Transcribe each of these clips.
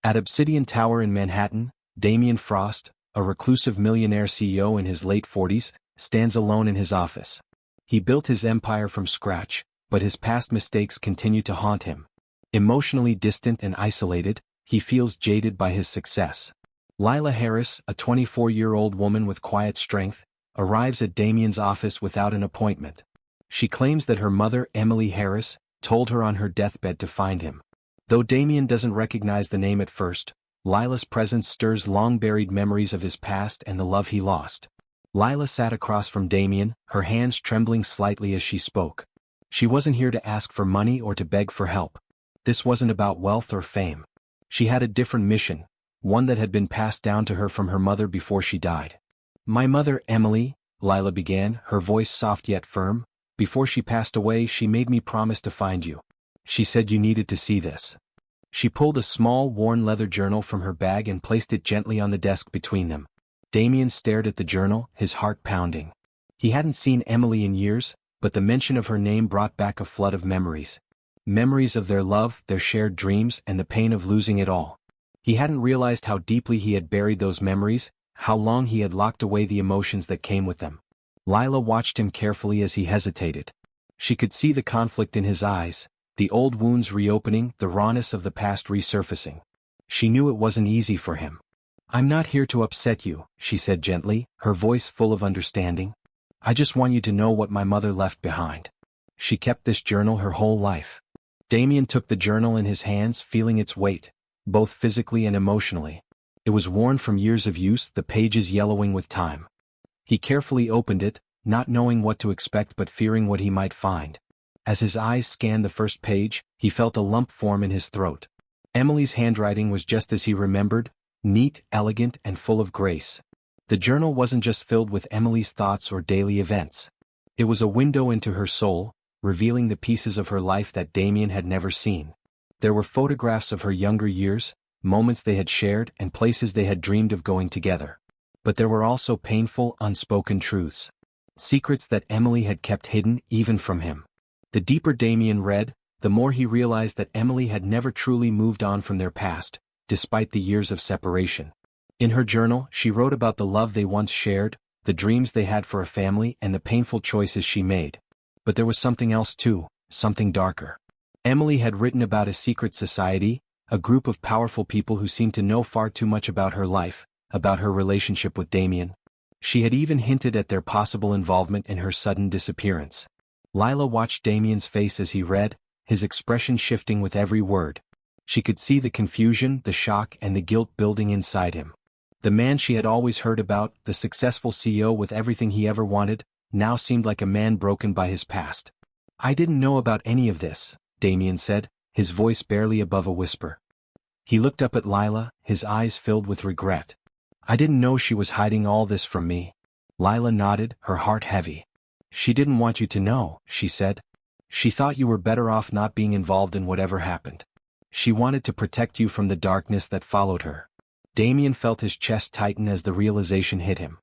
At Obsidian Tower in Manhattan, Damien Frost, a reclusive millionaire CEO in his late 40s, stands alone in his office. He built his empire from scratch, but his past mistakes continue to haunt him. Emotionally distant and isolated, he feels jaded by his success. Lila Harris, a 24-year-old woman with quiet strength, arrives at Damien's office without an appointment. She claims that her mother, Emily Harris, told her on her deathbed to find him. Though Damien doesn't recognize the name at first, Lila's presence stirs long-buried memories of his past and the love he lost. Lila sat across from Damien, her hands trembling slightly as she spoke. She wasn't here to ask for money or to beg for help. This wasn't about wealth or fame. She had a different mission, one that had been passed down to her from her mother before she died. "My mother, Emily," Lila began, her voice soft yet firm, "before she passed away she made me promise to find you. She said you needed to see this." She pulled a small, worn leather journal from her bag and placed it gently on the desk between them. Damien stared at the journal, his heart pounding. He hadn't seen Emily in years, but the mention of her name brought back a flood of memories. Memories of their love, their shared dreams, and the pain of losing it all. He hadn't realized how deeply he had buried those memories, how long he had locked away the emotions that came with them. Lila watched him carefully as he hesitated. She could see the conflict in his eyes, the old wounds reopening, the rawness of the past resurfacing. She knew it wasn't easy for him. "I'm not here to upset you," she said gently, her voice full of understanding. "I just want you to know what my mother left behind. She kept this journal her whole life." Damien took the journal in his hands, feeling its weight, both physically and emotionally. It was worn from years of use, the pages yellowing with time. He carefully opened it, not knowing what to expect but fearing what he might find. As his eyes scanned the first page, he felt a lump form in his throat. Emily's handwriting was just as he remembered, neat, elegant, and full of grace. The journal wasn't just filled with Emily's thoughts or daily events. It was a window into her soul, revealing the pieces of her life that Damien had never seen. There were photographs of her younger years, moments they had shared, and places they had dreamed of going together. But there were also painful, unspoken truths. Secrets that Emily had kept hidden, even from him. The deeper Damien read, the more he realized that Emily had never truly moved on from their past, despite the years of separation. In her journal, she wrote about the love they once shared, the dreams they had for a family, and the painful choices she made. But there was something else too, something darker. Emily had written about a secret society, a group of powerful people who seemed to know far too much about her life, about her relationship with Damien. She had even hinted at their possible involvement in her sudden disappearance. Lila watched Damien's face as he read, his expression shifting with every word. She could see the confusion, the shock, and the guilt building inside him. The man she had always heard about, the successful CEO with everything he ever wanted, now seemed like a man broken by his past. "I didn't know about any of this," Damien said, his voice barely above a whisper. He looked up at Lila, his eyes filled with regret. "I didn't know she was hiding all this from me." Lila nodded, her heart heavy. "She didn't want you to know," she said. "She thought you were better off not being involved in whatever happened. She wanted to protect you from the darkness that followed her." Damien felt his chest tighten as the realization hit him.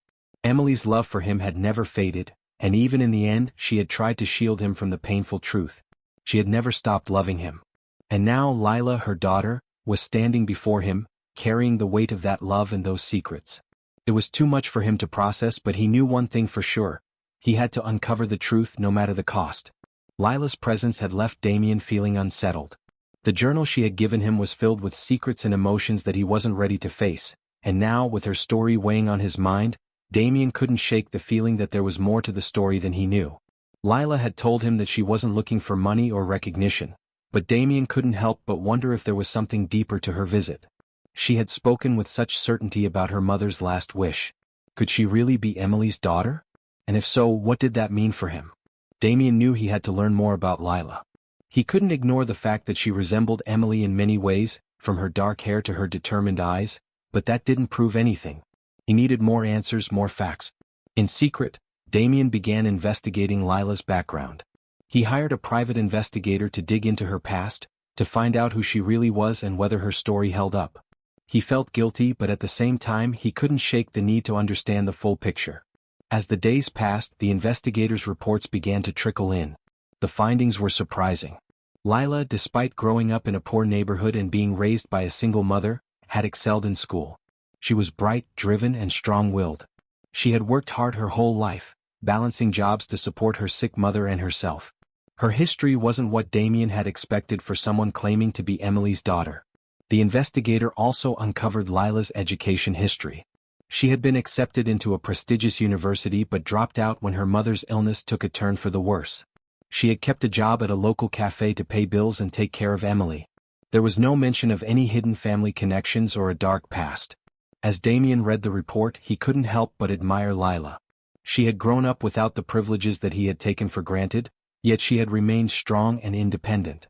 Emily's love for him had never faded, and even in the end she had tried to shield him from the painful truth. She had never stopped loving him. And now Lila, her daughter, was standing before him, carrying the weight of that love and those secrets. It was too much for him to process, but he knew one thing for sure. He had to uncover the truth no matter the cost. Lila's presence had left Damien feeling unsettled. The journal she had given him was filled with secrets and emotions that he wasn't ready to face, and now, with her story weighing on his mind, Damien couldn't shake the feeling that there was more to the story than he knew. Lila had told him that she wasn't looking for money or recognition, but Damien couldn't help but wonder if there was something deeper to her visit. She had spoken with such certainty about her mother's last wish. Could she really be Emily's daughter? And if so, what did that mean for him? Damien knew he had to learn more about Lila. He couldn't ignore the fact that she resembled Emily in many ways, from her dark hair to her determined eyes, but that didn't prove anything. He needed more answers, more facts. In secret, Damien began investigating Lila's background. He hired a private investigator to dig into her past, to find out who she really was and whether her story held up. He felt guilty, but at the same time he couldn't shake the need to understand the full picture. As the days passed, the investigator's reports began to trickle in. The findings were surprising. Lila, despite growing up in a poor neighborhood and being raised by a single mother, had excelled in school. She was bright, driven, and strong-willed. She had worked hard her whole life, balancing jobs to support her sick mother and herself. Her history wasn't what Damien had expected for someone claiming to be Emily's daughter. The investigator also uncovered Lila's education history. She had been accepted into a prestigious university but dropped out when her mother's illness took a turn for the worse. She had kept a job at a local cafe to pay bills and take care of Emily. There was no mention of any hidden family connections or a dark past. As Damien read the report, he couldn't help but admire Lila. She had grown up without the privileges that he had taken for granted, yet she had remained strong and independent.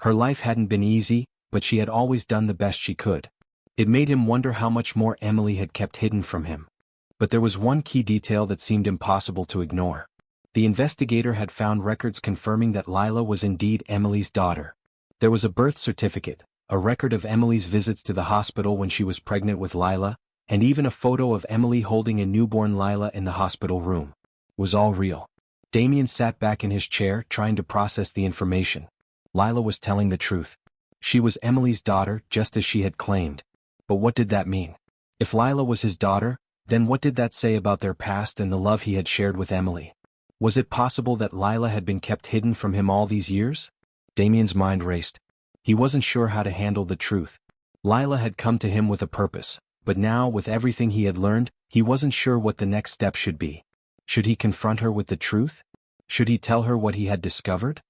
Her life hadn't been easy, but she had always done the best she could. It made him wonder how much more Emily had kept hidden from him. But there was one key detail that seemed impossible to ignore. The investigator had found records confirming that Lila was indeed Emily's daughter. There was a birth certificate, a record of Emily's visits to the hospital when she was pregnant with Lila, and even a photo of Emily holding a newborn Lila in the hospital room. It was all real. Damien sat back in his chair trying to process the information. Lila was telling the truth. She was Emily's daughter just as she had claimed. But what did that mean? If Lila was his daughter, then what did that say about their past and the love he had shared with Emily? Was it possible that Lila had been kept hidden from him all these years? Damien's mind raced. He wasn't sure how to handle the truth. Lila had come to him with a purpose, but now with everything he had learned, he wasn't sure what the next step should be. Should he confront her with the truth? Should he tell her what he had discovered?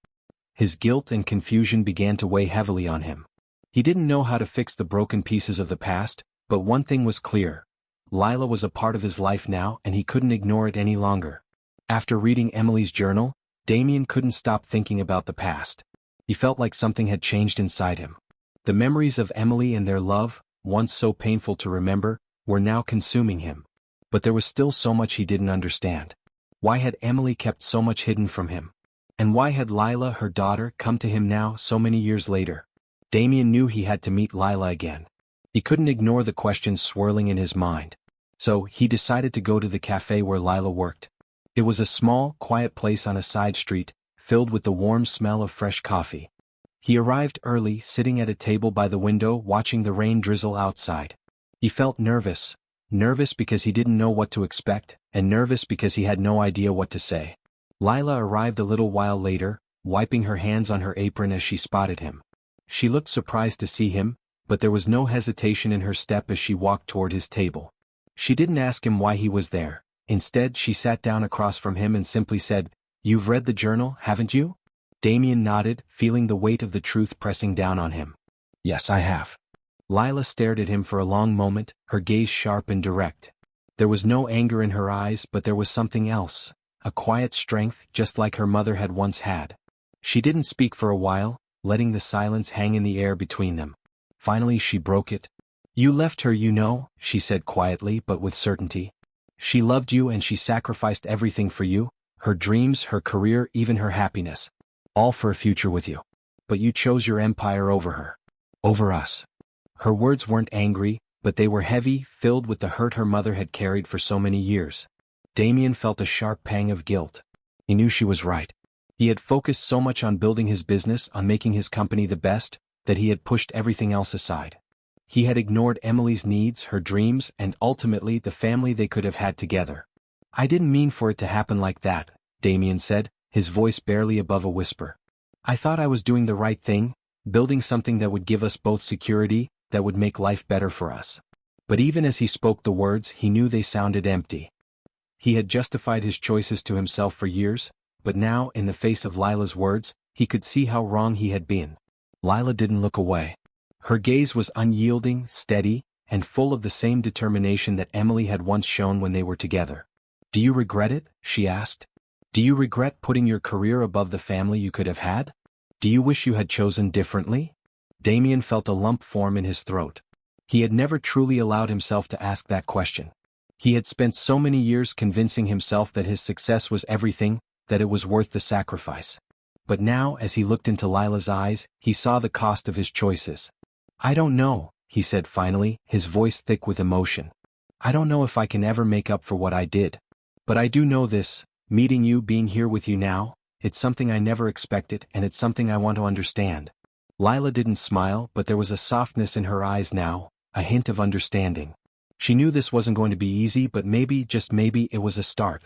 His guilt and confusion began to weigh heavily on him. He didn't know how to fix the broken pieces of the past, but one thing was clear. Lila was a part of his life now and he couldn't ignore it any longer. After reading Emily's journal, Damien couldn't stop thinking about the past. He felt like something had changed inside him. The memories of Emily and their love, once so painful to remember, were now consuming him. But there was still so much he didn't understand. Why had Emily kept so much hidden from him? And why had Lila, her daughter, come to him now so many years later? Damien knew he had to meet Lila again. He couldn't ignore the questions swirling in his mind. So he decided to go to the cafe where Lila worked. It was a small, quiet place on a side street, filled with the warm smell of fresh coffee. He arrived early, sitting at a table by the window watching the rain drizzle outside. He felt nervous. Nervous because he didn't know what to expect, and nervous because he had no idea what to say. Lila arrived a little while later, wiping her hands on her apron as she spotted him. She looked surprised to see him, but there was no hesitation in her step as she walked toward his table. She didn't ask him why he was there. Instead, she sat down across from him and simply said, "You've read the journal, haven't you?" Damien nodded, feeling the weight of the truth pressing down on him. "Yes, I have." Lila stared at him for a long moment, her gaze sharp and direct. There was no anger in her eyes, but there was something else, a quiet strength just like her mother had once had. She didn't speak for a while, letting the silence hang in the air between them. Finally she broke it. "You left her, you know," she said quietly but with certainty. "She loved you and she sacrificed everything for you, her dreams, her career, even her happiness. All for a future with you. But you chose your empire over her. Over us." Her words weren't angry, but they were heavy, filled with the hurt her mother had carried for so many years. Damien felt a sharp pang of guilt. He knew she was right. He had focused so much on building his business, on making his company the best, that he had pushed everything else aside. He had ignored Emily's needs, her dreams, and ultimately the family they could have had together. "I didn't mean for it to happen like that," Damien said, his voice barely above a whisper. "I thought I was doing the right thing, building something that would give us both security, that would make life better for us." But even as he spoke the words, he knew they sounded empty. He had justified his choices to himself for years, but now, in the face of Lila's words, he could see how wrong he had been. Lila didn't look away. Her gaze was unyielding, steady, and full of the same determination that Emily had once shown when they were together. "Do you regret it?" she asked. "Do you regret putting your career above the family you could have had? Do you wish you had chosen differently?" Damien felt a lump form in his throat. He had never truly allowed himself to ask that question. He had spent so many years convincing himself that his success was everything, that it was worth the sacrifice. But now, as he looked into Lila's eyes, he saw the cost of his choices. "I don't know," he said finally, his voice thick with emotion. "I don't know if I can ever make up for what I did. But I do know this, meeting you, being here with you now, it's something I never expected and it's something I want to understand." Lila didn't smile, but there was a softness in her eyes now, a hint of understanding. She knew this wasn't going to be easy, but maybe, just maybe, it was a start.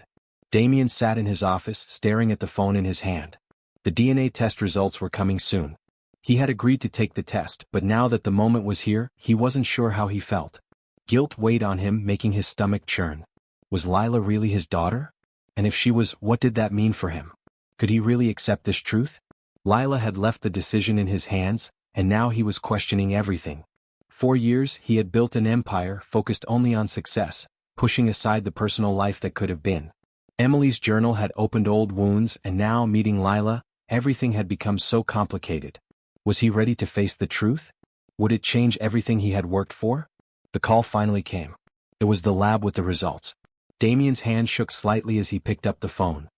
Damien sat in his office, staring at the phone in his hand. The DNA test results were coming soon. He had agreed to take the test, but now that the moment was here, he wasn't sure how he felt. Guilt weighed on him, making his stomach churn. Was Lila really his daughter? And if she was, what did that mean for him? Could he really accept this truth? Lila had left the decision in his hands, and now he was questioning everything. For years, he had built an empire focused only on success, pushing aside the personal life that could have been. Emily's journal had opened old wounds, and now, meeting Lila, everything had become so complicated. Was he ready to face the truth? Would it change everything he had worked for? The call finally came. It was the lab with the results. Damien's hand shook slightly as he picked up the phone.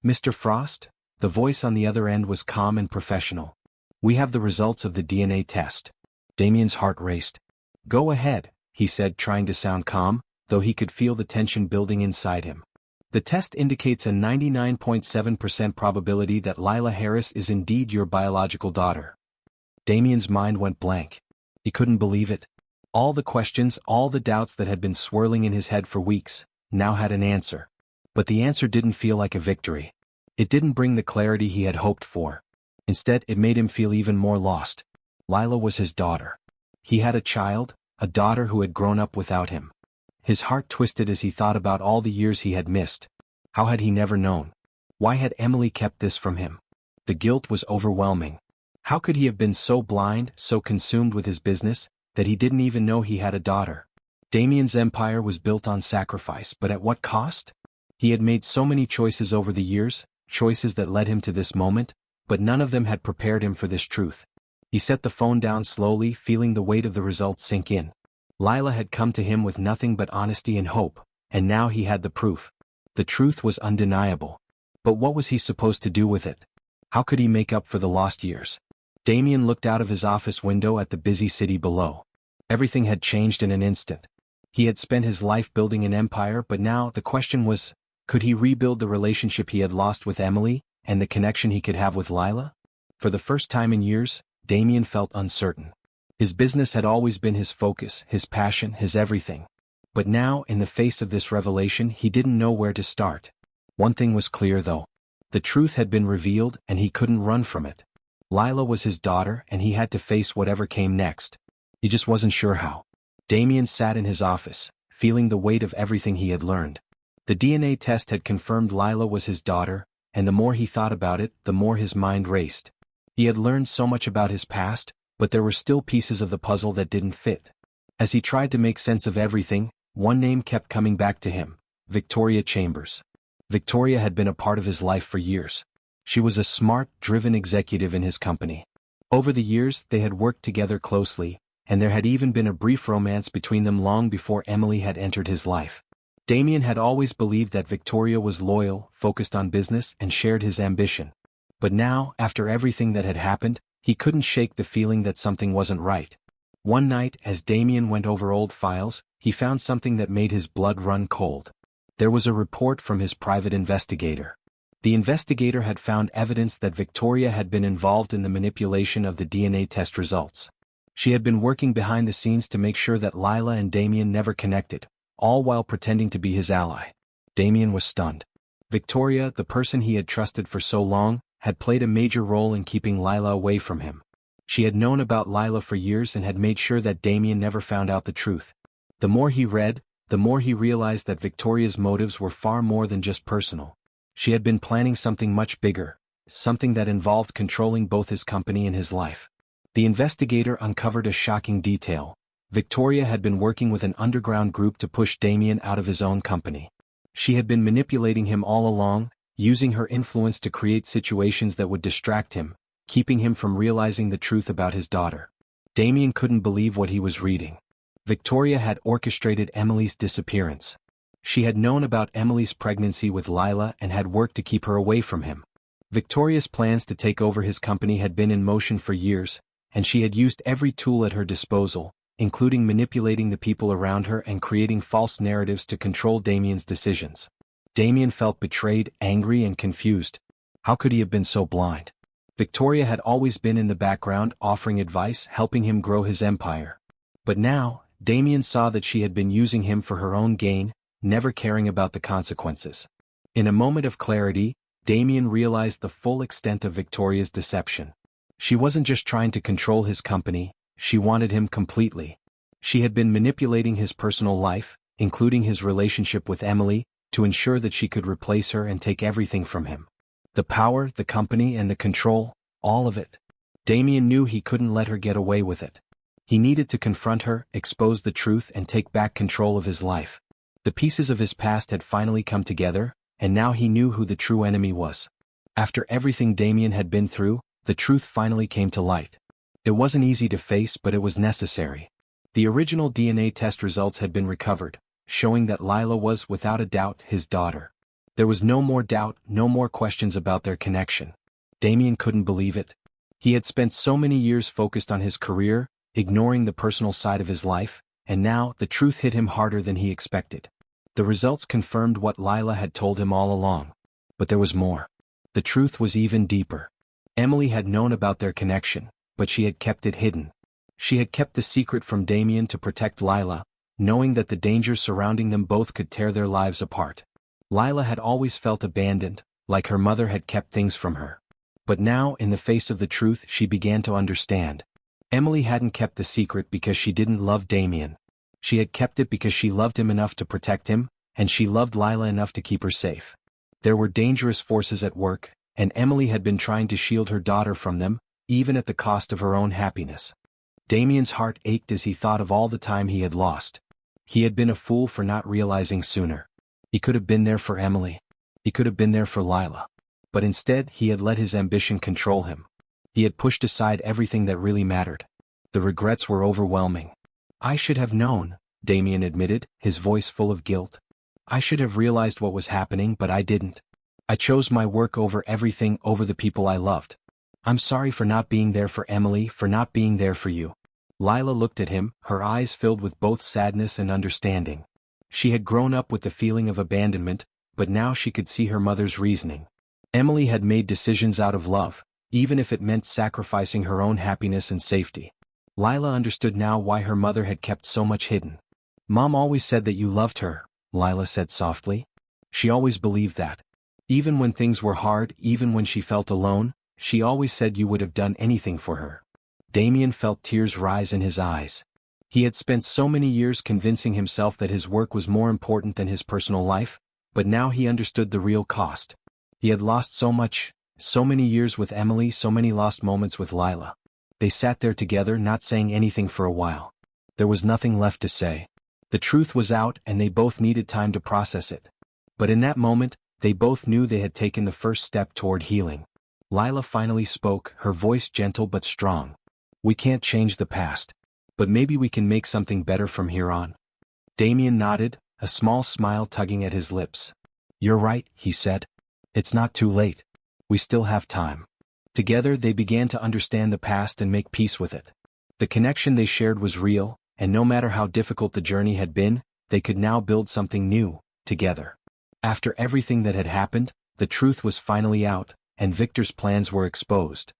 "Mr. Frost?" The voice on the other end was calm and professional. "We have the results of the DNA test." Damien's heart raced. "Go ahead," he said, trying to sound calm, though he could feel the tension building inside him. "The test indicates a 99.7% probability that Lila Harris is indeed your biological daughter." Damien's mind went blank. He couldn't believe it. All the questions, all the doubts that had been swirling in his head for weeks, now had an answer. But the answer didn't feel like a victory. It didn't bring the clarity he had hoped for. Instead, it made him feel even more lost. Lila was his daughter. He had a child, a daughter who had grown up without him. His heart twisted as he thought about all the years he had missed. How had he never known? Why had Emily kept this from him? The guilt was overwhelming. How could he have been so blind, so consumed with his business, that he didn't even know he had a daughter? Damien's empire was built on sacrifice, but at what cost? He had made so many choices over the years, choices that led him to this moment, but none of them had prepared him for this truth. He set the phone down slowly, feeling the weight of the results sink in. Lila had come to him with nothing but honesty and hope, and now he had the proof. The truth was undeniable. But what was he supposed to do with it? How could he make up for the lost years? Damien looked out of his office window at the busy city below. Everything had changed in an instant. He had spent his life building an empire, but now the question was, could he rebuild the relationship he had lost with Emily, and the connection he could have with Lila? For the first time in years, Damien felt uncertain. His business had always been his focus, his passion, his everything. But now, in the face of this revelation, he didn't know where to start. One thing was clear though. The truth had been revealed, and he couldn't run from it. Lila was his daughter, and he had to face whatever came next. He just wasn't sure how. Damien sat in his office, feeling the weight of everything he had learned. The DNA test had confirmed Lila was his daughter, and the more he thought about it, the more his mind raced. He had learned so much about his past, but there were still pieces of the puzzle that didn't fit. As he tried to make sense of everything, one name kept coming back to him: Victoria Chambers. Victoria had been a part of his life for years. She was a smart, driven executive in his company. Over the years, they had worked together closely, and there had even been a brief romance between them long before Emily had entered his life. Damien had always believed that Victoria was loyal, focused on business, and shared his ambition. But now, after everything that had happened, he couldn't shake the feeling that something wasn't right. One night, as Damien went over old files, he found something that made his blood run cold. There was a report from his private investigator. The investigator had found evidence that Victoria had been involved in the manipulation of the DNA test results. She had been working behind the scenes to make sure that Lila and Damien never connected, all while pretending to be his ally. Damien was stunned. Victoria, the person he had trusted for so long, had played a major role in keeping Lila away from him. She had known about Lila for years and had made sure that Damien never found out the truth. The more he read, the more he realized that Victoria's motives were far more than just personal. She had been planning something much bigger, something that involved controlling both his company and his life. The investigator uncovered a shocking detail. Victoria had been working with an underground group to push Damien out of his own company. She had been manipulating him all along, using her influence to create situations that would distract him, keeping him from realizing the truth about his daughter. Damien couldn't believe what he was reading. Victoria had orchestrated Emily's disappearance. She had known about Emily's pregnancy with Lila and had worked to keep her away from him. Victoria's plans to take over his company had been in motion for years, and she had used every tool at her disposal, including manipulating the people around her and creating false narratives to control Damien's decisions. Damien felt betrayed, angry, and confused. How could he have been so blind? Victoria had always been in the background, offering advice, helping him grow his empire. But now, Damien saw that she had been using him for her own gain, never caring about the consequences. In a moment of clarity, Damien realized the full extent of Victoria's deception. She wasn't just trying to control his company, she wanted him completely. She had been manipulating his personal life, including his relationship with Emily, to ensure that she could replace her and take everything from him. The power, the company, and the control, all of it. Damien knew he couldn't let her get away with it. He needed to confront her, expose the truth, and take back control of his life. The pieces of his past had finally come together, and now he knew who the true enemy was. After everything Damien had been through, the truth finally came to light. It wasn't easy to face, but it was necessary. The original DNA test results had been recovered, showing that Lila was, without a doubt, his daughter. There was no more doubt, no more questions about their connection. Damien couldn't believe it. He had spent so many years focused on his career, ignoring the personal side of his life, and now the truth hit him harder than he expected. The results confirmed what Lila had told him all along. But there was more. The truth was even deeper. Emily had known about their connection, but she had kept it hidden. She had kept the secret from Damien to protect Lila, knowing that the dangers surrounding them both could tear their lives apart. Lila had always felt abandoned, like her mother had kept things from her. But now, in the face of the truth, she began to understand. Emily hadn't kept the secret because she didn't love Damien. She had kept it because she loved him enough to protect him, and she loved Lila enough to keep her safe. There were dangerous forces at work, and Emily had been trying to shield her daughter from them, even at the cost of her own happiness. Damien's heart ached as he thought of all the time he had lost. He had been a fool for not realizing sooner. He could have been there for Emily. He could have been there for Lila. But instead, he had let his ambition control him. He had pushed aside everything that really mattered. The regrets were overwhelming. "I should have known," Damien admitted, his voice full of guilt. "I should have realized what was happening, but I didn't. I chose my work over everything, over the people I loved. I'm sorry for not being there for Emily, for not being there for you." Lila looked at him, her eyes filled with both sadness and understanding. She had grown up with the feeling of abandonment, but now she could see her mother's reasoning. Emily had made decisions out of love, even if it meant sacrificing her own happiness and safety. Lila understood now why her mother had kept so much hidden. "Mom always said that you loved her," Lila said softly. "She always believed that. Even when things were hard, even when she felt alone, she always said you would have done anything for her." Damien felt tears rise in his eyes. He had spent so many years convincing himself that his work was more important than his personal life, but now he understood the real cost. He had lost so much, so many years with Emily, so many lost moments with Lila. They sat there together, not saying anything for a while. There was nothing left to say. The truth was out, and they both needed time to process it. But in that moment, they both knew they had taken the first step toward healing. Lila finally spoke, her voice gentle but strong. "We can't change the past. But maybe we can make something better from here on." Damien nodded, a small smile tugging at his lips. "You're right," he said. "It's not too late. We still have time." Together they began to understand the past and make peace with it. The connection they shared was real, and no matter how difficult the journey had been, they could now build something new, together. After everything that had happened, the truth was finally out, and Victor's plans were exposed.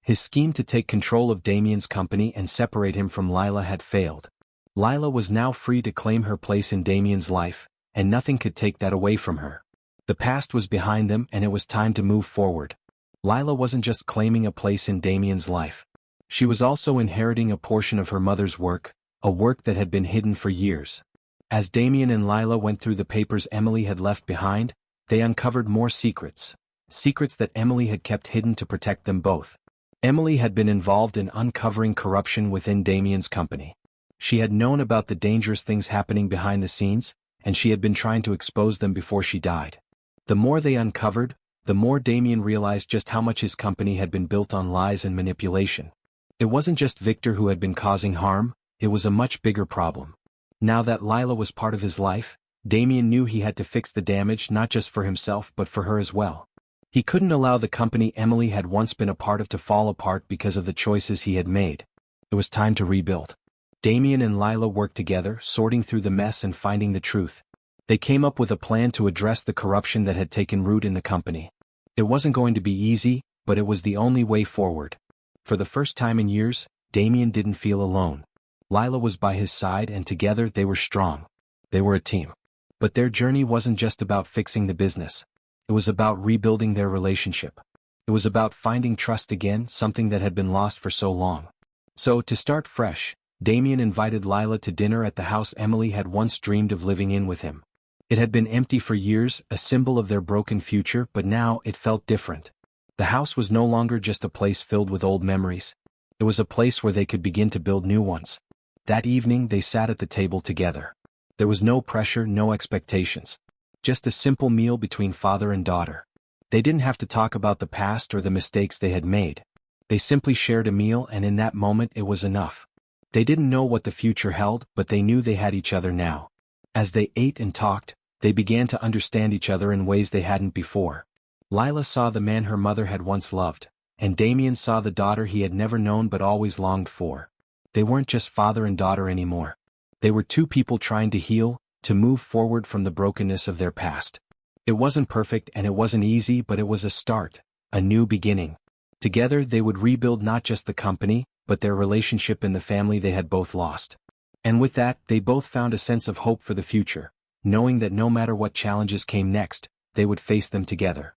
His scheme to take control of Damien's company and separate him from Lila had failed. Lila was now free to claim her place in Damien's life, and nothing could take that away from her. The past was behind them, and it was time to move forward. Lila wasn't just claiming a place in Damien's life. She was also inheriting a portion of her mother's work, a work that had been hidden for years. As Damien and Lila went through the papers Emily had left behind, they uncovered more secrets. Secrets that Emily had kept hidden to protect them both. Emily had been involved in uncovering corruption within Damien's company. She had known about the dangerous things happening behind the scenes, and she had been trying to expose them before she died. The more they uncovered, the more Damien realized just how much his company had been built on lies and manipulation. It wasn't just Victor who had been causing harm, it was a much bigger problem. Now that Lila was part of his life, Damien knew he had to fix the damage not just for himself but for her as well. He couldn't allow the company Emily had once been a part of to fall apart because of the choices he had made. It was time to rebuild. Damien and Lila worked together, sorting through the mess and finding the truth. They came up with a plan to address the corruption that had taken root in the company. It wasn't going to be easy, but it was the only way forward. For the first time in years, Damien didn't feel alone. Lila was by his side and together they were strong. They were a team. But their journey wasn't just about fixing the business. It was about rebuilding their relationship. It was about finding trust again, something that had been lost for so long. So, to start fresh, Damien invited Lila to dinner at the house Emily had once dreamed of living in with him. It had been empty for years, a symbol of their broken future, but now it felt different. The house was no longer just a place filled with old memories. It was a place where they could begin to build new ones. That evening they sat at the table together. There was no pressure, no expectations. Just a simple meal between father and daughter. They didn't have to talk about the past or the mistakes they had made. They simply shared a meal, and in that moment it was enough. They didn't know what the future held, but they knew they had each other now. As they ate and talked, they began to understand each other in ways they hadn't before. Lila saw the man her mother had once loved, and Damien saw the daughter he had never known but always longed for. They weren't just father and daughter anymore. They were two people trying to heal, to move forward from the brokenness of their past. It wasn't perfect and it wasn't easy, but it was a start, a new beginning. Together they would rebuild not just the company, but their relationship in the family they had both lost. And with that, they both found a sense of hope for the future, knowing that no matter what challenges came next, they would face them together.